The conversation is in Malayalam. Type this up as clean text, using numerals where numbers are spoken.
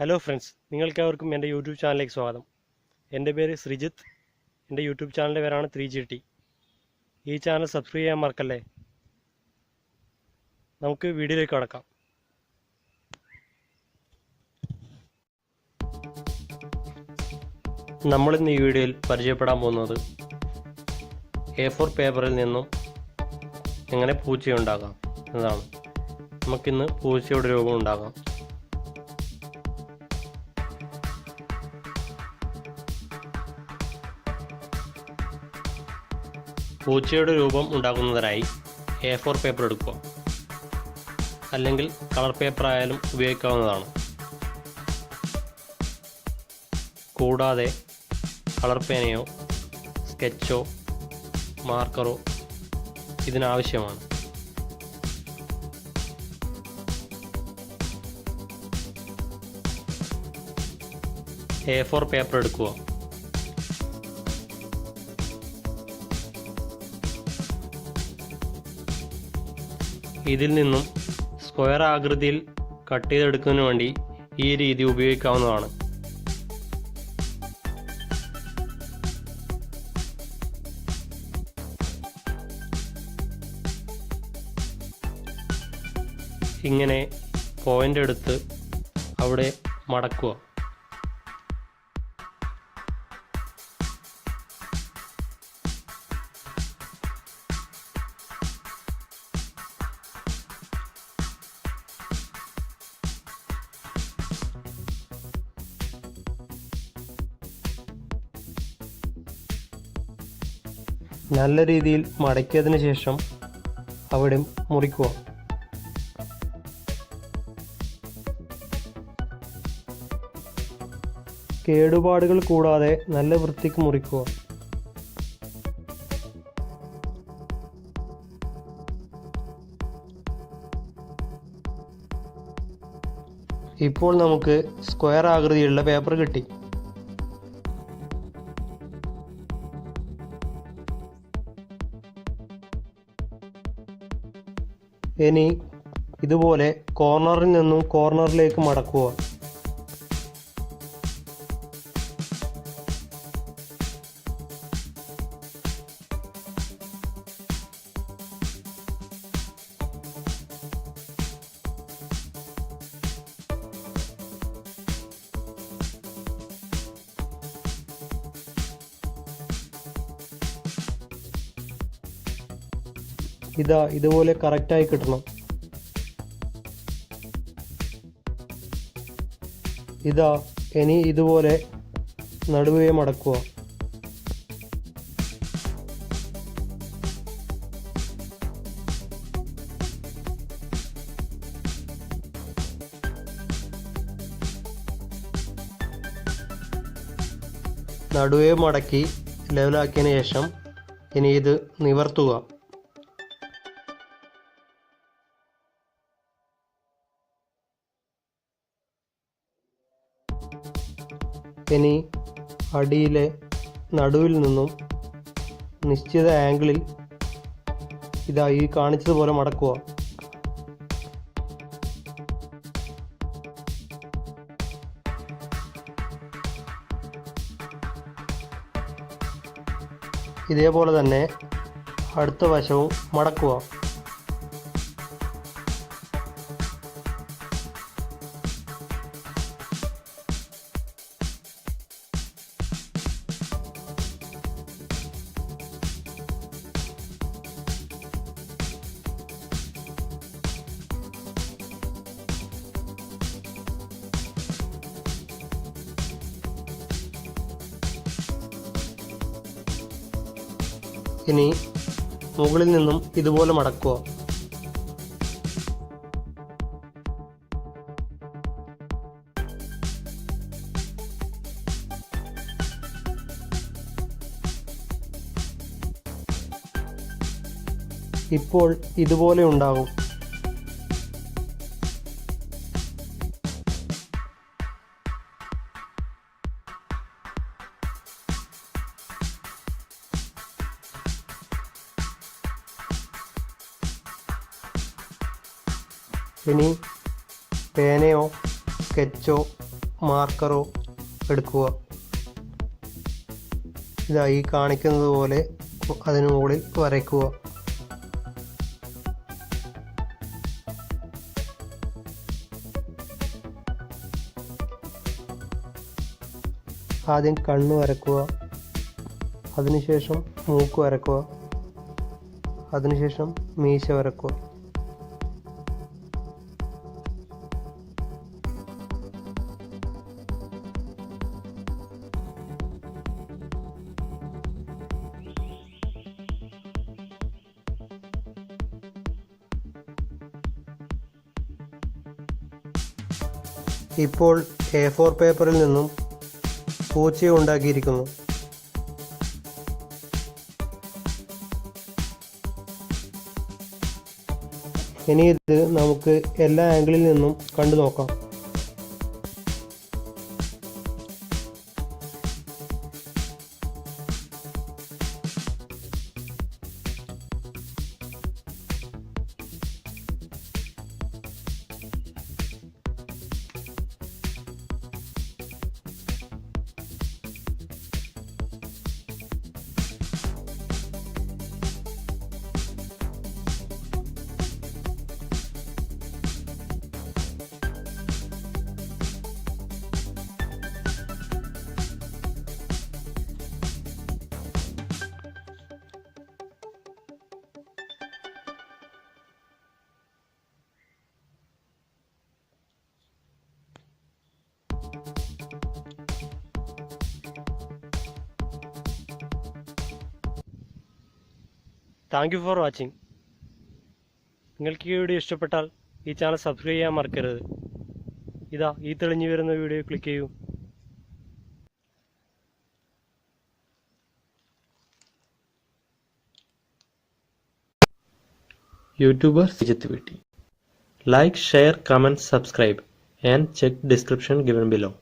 ഹലോ ഫ്രണ്ട്സ്, നിങ്ങൾക്കേവർക്കും എൻ്റെ യൂട്യൂബ് ചാനലിലേക്ക് സ്വാഗതം. എൻ്റെ പേര് ശ്രീജിത്ത്. എൻ്റെ യൂട്യൂബ് ചാനലിൻ്റെ പേരാണ് 3GT. ഈ ചാനൽ സബ്സ്ക്രൈബ് ചെയ്യാൻ മറക്കല്ലേ. നമുക്ക് വീഡിയോയിലേക്ക് കടക്കാം. നമ്മളിന്ന് ഈ വീഡിയോയിൽ പരിചയപ്പെടാൻ പോകുന്നത് A4 പേപ്പറിൽ നിന്നും എങ്ങനെ പൂച്ചയുണ്ടാകാം എന്നതാണ്. നമുക്കിന്ന് പൂച്ചയുടെ രൂപം ഉണ്ടാകാം. പൂച്ചയുടെ രൂപം ഉണ്ടാക്കുന്നതിനായി A4 പേപ്പർ എടുക്കുക, അല്ലെങ്കിൽ കളർ പേപ്പർ ആയാലും ഉപയോഗിക്കാവുന്നതാണ്. കൂടാതെ കളർ പേനയോ സ്കെച്ചോ മാർക്കറോ ഇതിനാവശ്യമാണ്. A4 പേപ്പർ എടുക്കുക. ഇതിൽ നിന്നും സ്ക്വയർ ആകൃതിയിൽ കട്ട് ചെയ്തെടുക്കുന്നതിന് വേണ്ടി ഈ രീതി ഉപയോഗിക്കാവുന്നതാണ്. ഇങ്ങനെ പോയിന്റ് എടുത്ത് അവിടെ മടക്കുക. നല്ല രീതിയിൽ മടക്കിയതിന് ശേഷം അവിടെ മുറിക്കുക. കേടുപാടുകൾ കൂടാതെ നല്ല വൃത്തിക്ക് മുറിക്കുക. ഇപ്പോൾ നമുക്ക് സ്ക്വയർ ആകൃതിയുള്ള പേപ്പർ കിട്ടി. ഇനി ഇതുപോലെ കോർണറിൽ നിന്നും കോർണറിലേക്ക് മടക്കുക. ഇതുപോലെ കറക്റ്റായി കിട്ടണം. ഇനി ഇതുപോലെ നടുവേ മടക്കുക. നടുവേ മടക്കി ലെവലാക്കിയതിന് ശേഷം ഇനി ഇത് നിവർത്തുക. ഇനി അടിയിലെ നടുവിൽ നിന്നും നിശ്ചിത ആംഗിളിൽ ഈ കാണിച്ചതുപോലെ മടക്കുക. ഇതേപോലെ തന്നെ അടുത്ത വശവും മടക്കുക. ഇനി മുകളിൽ നിന്നും ഇതുപോലെ മടക്കുക. ഇപ്പോൾ ഇതുപോലെ ഉണ്ടാകും. ഇനി പേനയോ സ്കെച്ചോ മാർക്കറോ എടുക്കുക. ഇതായി കാണിക്കുന്നത് പോലെ അതിനു മുകളിൽ വരയ്ക്കുക. ആദ്യം കണ്ണ് വരയ്ക്കുക, അതിനുശേഷം മൂക്ക് വരയ്ക്കുക, അതിനുശേഷം മീശ വരയ്ക്കുക. ഇപ്പോൾ A4 പേപ്പറിൽ നിന്നും പൂച്ചയെ ഉണ്ടാക്കിയിരിക്കുന്നു. ഇനി ഇത് നമുക്ക് എല്ലാ ആംഗിളിൽ നിന്നും കണ്ടു നോക്കാം. Thank you for watching. നിങ്ങൾക്ക് ഈ വീഡിയോ ഇഷ്ടപ്പെട്ടാൽ ഈ ചാനൽ സബ്സ്ക്രൈബ് ചെയ്യാൻ മറക്കരുത്. ഇതാ ഈ തെളിഞ്ഞു വരുന്ന വീഡിയോ ക്ലിക്ക് ചെയ്യൂ. YouTuber Sreejith. Like, share, comment, subscribe and check description given below.